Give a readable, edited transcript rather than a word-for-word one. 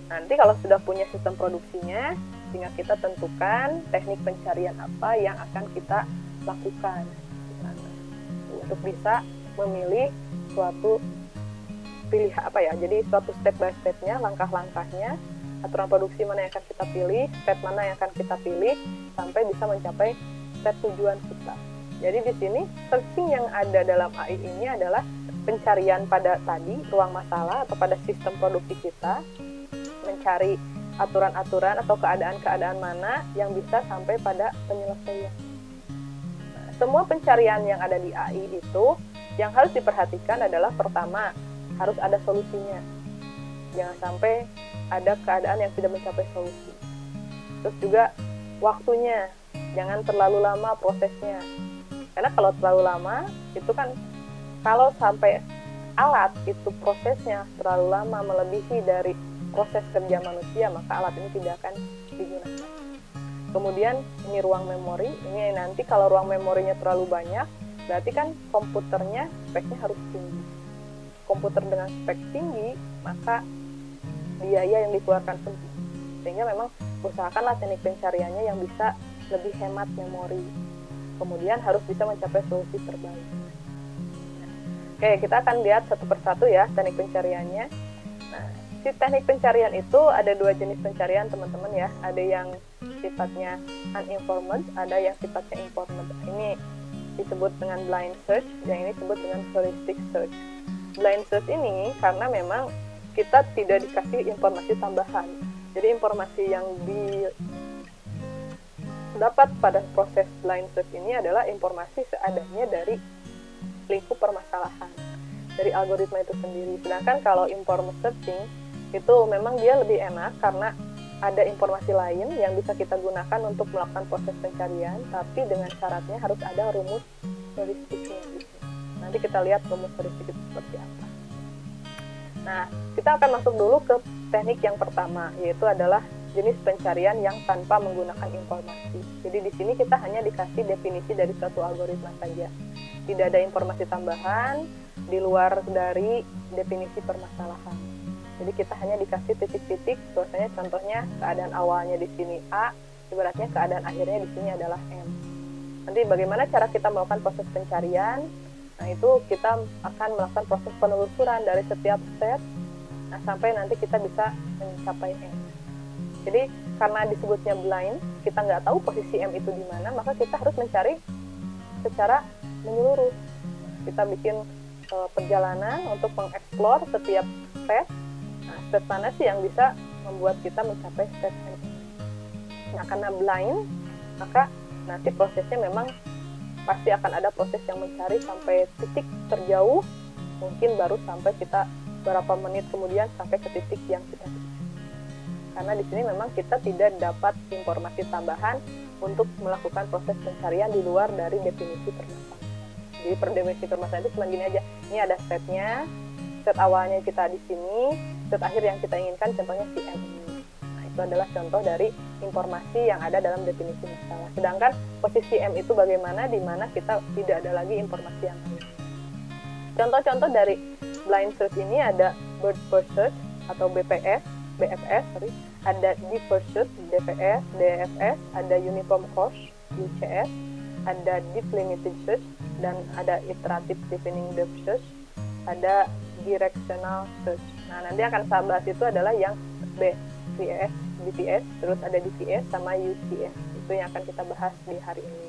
Nanti kalau sudah punya sistem produksinya, tinggal kita tentukan teknik pencarian apa yang akan kita lakukan untuk bisa memilih suatu jadi suatu step by step-nya, langkah-langkahnya, aturan produksi mana yang akan kita pilih, step mana yang akan kita pilih, sampai bisa mencapai step tujuan kita. Jadi di sini searching yang ada dalam AI ini adalah pencarian pada tadi ruang masalah atau pada sistem produksi kita, mencari aturan-aturan atau keadaan-keadaan mana yang bisa sampai pada penyelesaian. Nah, semua pencarian yang ada di AI itu yang harus diperhatikan adalah pertama, harus ada solusinya. Jangan sampai ada keadaan yang tidak mencapai solusi. Terus juga waktunya, jangan terlalu lama prosesnya. Karena kalau terlalu lama, itu kan kalau sampai alat itu prosesnya terlalu lama melebihi dari proses kerja manusia, maka alat ini tidak akan digunakan. Kemudian ini ruang memori, ini nanti kalau ruang memorinya terlalu banyak, berarti kan komputernya speknya harus tinggi. Komputer dengan spek tinggi, maka biaya yang dikeluarkan tinggi. Sehingga memang usahakanlah teknik pencariannya yang bisa lebih hemat memori. Kemudian harus bisa mencapai solusi terbaik. Oke, kita akan lihat satu persatu ya teknik pencariannya. Nah, si teknik pencarian itu ada dua jenis pencarian teman-teman ya. Ada yang sifatnya uninformed, ada yang sifatnya informed. Ini disebut dengan blind search, yang ini disebut dengan heuristic search. Blind search ini karena memang kita tidak dikasih informasi tambahan. Jadi informasi yang didapat pada proses blind search ini adalah informasi seadanya dari lingkup permasalahan, dari algoritma itu sendiri. Sedangkan kalau informed searching itu memang dia lebih enak karena ada informasi lain yang bisa kita gunakan untuk melakukan proses pencarian, tapi dengan syaratnya harus ada rumus heuristiknya. Nanti kita lihat rumus heuristik itu seperti apa. Nah, kita akan masuk dulu ke teknik yang pertama, yaitu adalah jenis pencarian yang tanpa menggunakan informasi. Jadi di sini kita hanya dikasih definisi dari suatu algoritma saja. Tidak ada informasi tambahan di luar dari definisi permasalahan. Jadi kita hanya dikasih titik-titik, biasanya contohnya keadaan awalnya di sini A, ibaratnya keadaan akhirnya di sini adalah M. Nanti bagaimana cara kita melakukan proses pencarian? Nah, itu kita akan melakukan proses penelusuran dari setiap step, sampai nanti kita bisa mencapai M. Jadi, karena disebutnya blind, kita nggak tahu posisi M itu di mana, maka kita harus mencari secara menyeluruh. Kita bikin perjalanan untuk mengeksplor setiap step. Nah, step mana sih yang bisa membuat kita mencapai step M. Nah, karena blind, maka nanti prosesnya memang pasti akan ada proses yang mencari sampai titik terjauh, mungkin baru sampai kita berapa menit kemudian sampai ke titik yang kita tuju. Karena di sini memang kita tidak dapat informasi tambahan untuk melakukan proses pencarian di luar dari definisi permasalahan. Jadi per definisi permasalahan itu cuma gini aja, ini ada stepnya, step awalnya kita di sini, step akhir yang kita inginkan contohnya si M ini. Itu adalah contoh dari informasi yang ada dalam definisi masalah. Sedangkan posisi M itu bagaimana, di mana kita tidak ada lagi informasi yang lain. Contoh-contoh dari blind search ini ada bird first search atau BFS, ada deep first search, DFS, DFS, ada uniform course, UCS, ada deep limited search, dan ada iterative deepening depth search, ada directional search. Nah, nanti akan saya bahas itu adalah yang BVS, DPS, terus ada DPS sama UCS. Itu yang akan kita bahas di hari ini.